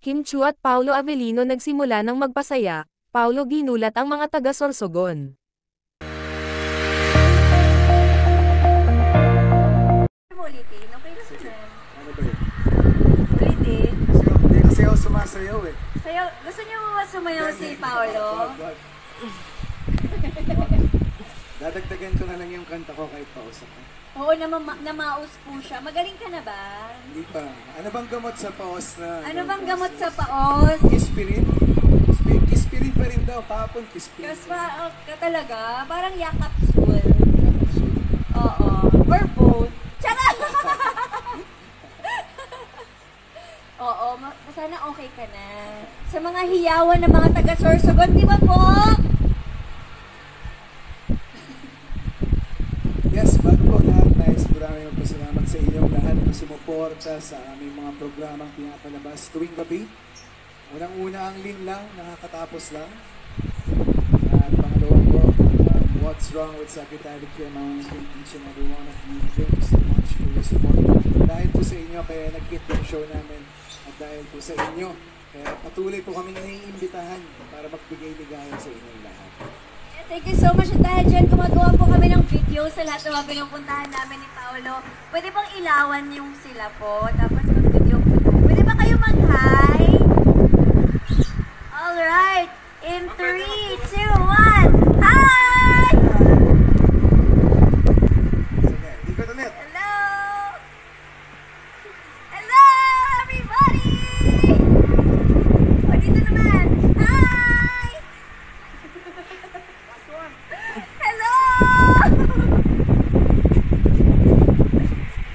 Kim Chu at Paulo Avellino nagsimula ng magpasaya, Paulo ginulat ang mga taga-Sorsogon. Ulitin, okay lang Sige. naman. Ano ba yun? Ulitin. Hindi kasi ako sumasayaw eh. Sayo, gusto niyo ba sumayaw si Paolo? Wag. Dadagdagan ko na lang yung kanta ko kahit pausap ko. Oo, namaus po siya. Magaling ka na ba? Hindi pa. Ano bang gamot sa paos na? Ano bang gamot sa paos? Kispirin? Kispirin pa rin daw. Kahapon kispirin. Kasi ka talaga, parang yakapsul. Oo. Or both. Tsaka! Oo, sana okay ka na. Sa mga hiyawan ng mga taga-Sorsogon, di ba po? Yes, bago po lahat, nais maraming magpasalamat sa inyong lahat na sumuporta sa aming mga programang pinapalabas tuwing gabi. Unang-una ang Lin lang, nakakatapos lang. At pangalawa po, What's Wrong with Secretary Kim, I want to thank each and every one of you. Thank you so much for your support. Dahil po sa inyo, kaya nag-hit yung show namin. At dahil po sa inyo, kaya patuloy po kami naiimbitahan para magbigay ligaya sa inyong lahat. Thank you so much. At dahil dyan, gumagawa po kami ng video sa lahat ng mga pinupuntahan namin ni Paolo. Pwede bang ilawan yung sila po? Tapos mag-video po. Pwede ba kayo mag-hi? Alright. In 3, 2, 1. Hi! Sige, ikot ulit. Hello! Hello, everybody! O, dito naman. Hi! Hello!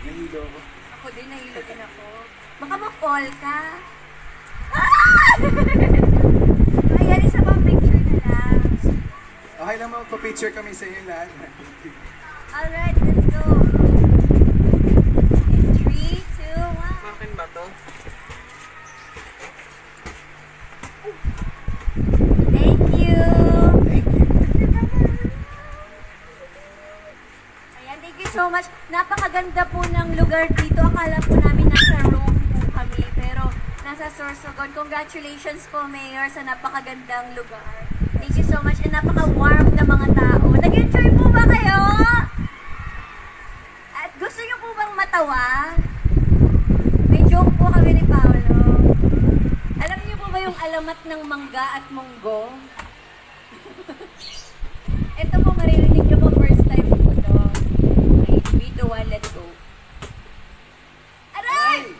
Nahilo ako. Ako din, nahilo din ako. Baka ma-fall ka. Ah! Ayan, isa pang picture na lang. Okay lang magpa-picture kami sa inyo lahat. Alright, let's go. In 3, 2, 1. Makin ba to? Thank you. Thank you. Ayan, thank you so much. Napakaganda po ng lugar dito. Akala po namin nasa Rome po kami, pero nasa Sorsogon. Congratulations po, Mayor, sa napakagandang lugar. Thank you so much. And napaka-warm na mga tao. Nag-enjoy po ba kayo? At gusto niyo po bang matawa? May joke po kami ni Paolo. Alam niyo po ba yung alamat ng mangga at munggo? Ito po, maririnig niyo po first time po ito. Okay, 3, 2, 1, let's go. Aray! Ay!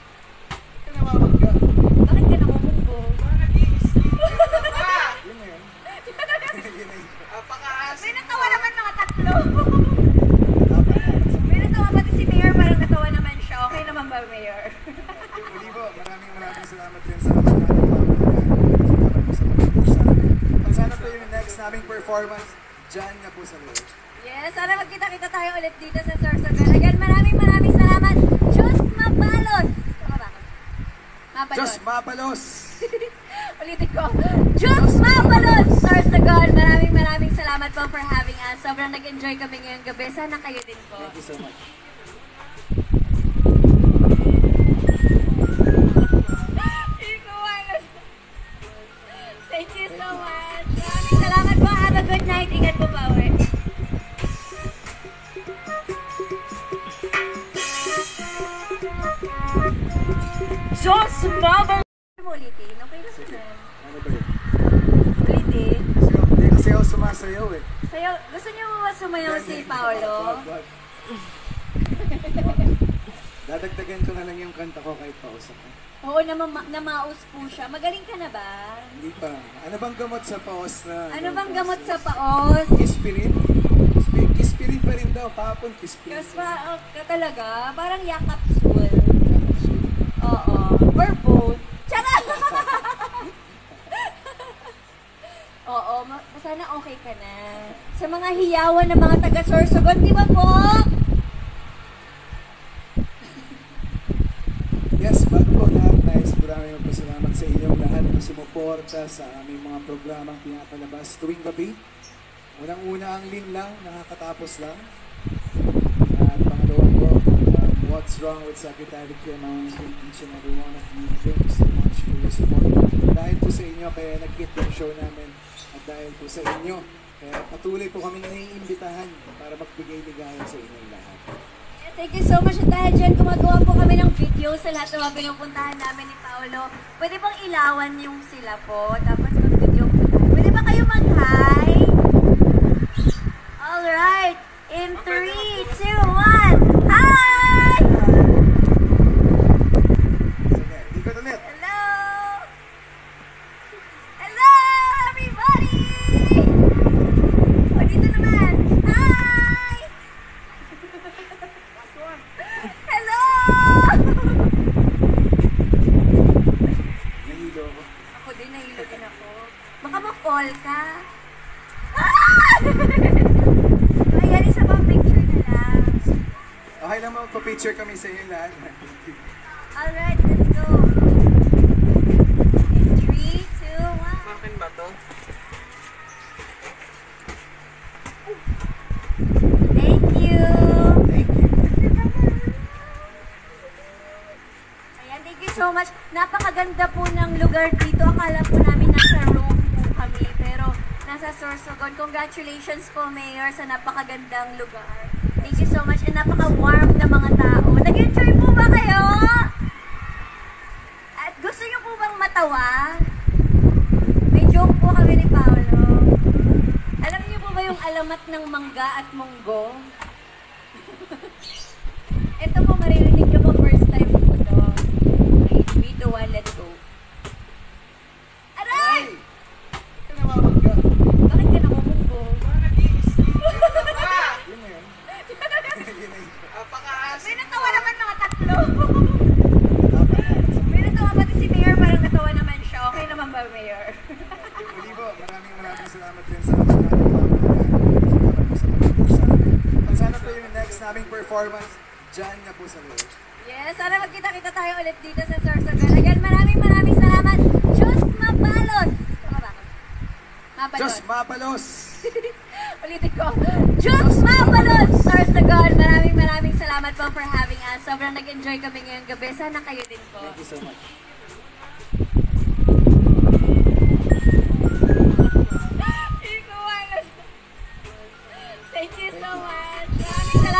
Ito namamagga. Bakit ka namumunggo? Yun na yun. Yun na yun. May natawa naman mga tatlo. Dapat. May natawa pati si Mayor, parang natawa naman siya. Okay naman ba, Mayor? Muli po, maraming salamat din sa mga salamat po sa pagpusa. At sana po yung next naming performance, dyan na po sa loob. Yes, sana magkita-kita tayo ulit dito sa Sorsogon. Again, maraming salamat. Diyos Mapalos! Tama ba ako? Mapalos. Diyos Mapalos! Ulitin ko. Diyos Mapalos! Sorsogon, maraming salamat po for having us. Sobrang nag-enjoy kami ngayong gabi. Sana kayo din po. Thank you so much. Thank you so much. Maraming salamat po. Have a good night. Ingat po pa uwi. Diyos Mapalos! Ulitin, okay lang Sige. naman. Ano ba yun? Ulitin. Hindi kasi ako sumasayaw eh. Sayo, gusto niyo ba sumayaw si Paolo? Wag. Dadagdagan ko na lang yung kanta ko kahit pausap ko. Oo, namaus po siya. Magaling ka na ba? Hindi pa. Ano bang gamot sa paos na? Ano bang gamot sa paos? Kispirin? Kispirin pa rin daw. Kahapon kispirin. Kasi ka talaga, parang yakapsul. Oo. Or both. Tsaka! Oo, sana okay ka na. Sa mga hiyawan ng mga taga-Sorsogon, di ba po? Yes, bago po lahat, nais maraming magpasalamat sa inyong lahat na sumuporta sa aming mga programang pinapalabas tuwing gabi. Unang-una ang Lin lang, nakakatapos lang. At pangalawa po, What's Wrong with Secretary Kim, I want to thank each and every one of you. Thank you so much for your support. inyo, kaya nag-hit yung show namin. At dahil po sa inyo, kaya patuloy po kami naiimbitahan para magbigay ligaya sa inyong lahat. Thank you so much. At dahil dyan, gumagawa po kami ng video sa lahat ng mga pinupuntahan namin ni Paolo. Pwede bang ilawan yung sila po? Tapos mag-video po tayo. Pwede ba kayo mag-hi? Alright. In 3, 2, 1. Hi! Sige, ikot ulit. Hello! Hello, everybody! O, dito naman. Hi! Hello! Nahilo ako. Ako din, nahilo din ako. Baka ma-fall ka. Ah! Ayan, isa pang picture na lang. Okay lang magpa-picture kami sa inyo lahat. Alright, let's go. In 3, 2, 1. Akin ba to? Thank you. Thank you. Ayan, thank you so much. Napakaganda po ng lugar dito. Akala po namin nasa Rome po kami, pero nasa Sorsogon. Congratulations po, Mayor, sa napakagandang lugar. Thank you so much. And napaka-warm na mga tao. Nag-enjoy po ba kayo? At gusto niyo po bang matawa? May joke po kami ni Paolo. Alam niyo po ba yung alamat ng mangga at munggo? Ito po, maririnig niyo po first time po to. Okay, 3, 2, 1, let's go. Aray! Ito namamagka. Bakit ka namumunggo? Yun na yun. Yun na yun. May natawa naman mga tatlo. May natawa pati si Mayor, parang natawa naman siya. Okay naman ba, Mayor? Muli po, maraming salamat din sa ating mga salamat po sa pagpunta sa amin. At sana po yung next naming performance, dyan na po sa loob. Yes, sana magkita-kita tayo ulit dito sa Sorsogon. Again, maraming salamat. Diyos Mabalos! Tama ba? Mabalos. Diyos Mapalos! Ulitin ko. Diyos Mabalos! Sorsogon, maraming salamat po for having us. Sobrang nag-enjoy kami ngayong gabi. Sana kayo din po. Thank you so much. Thank you so much. Maraming salamat.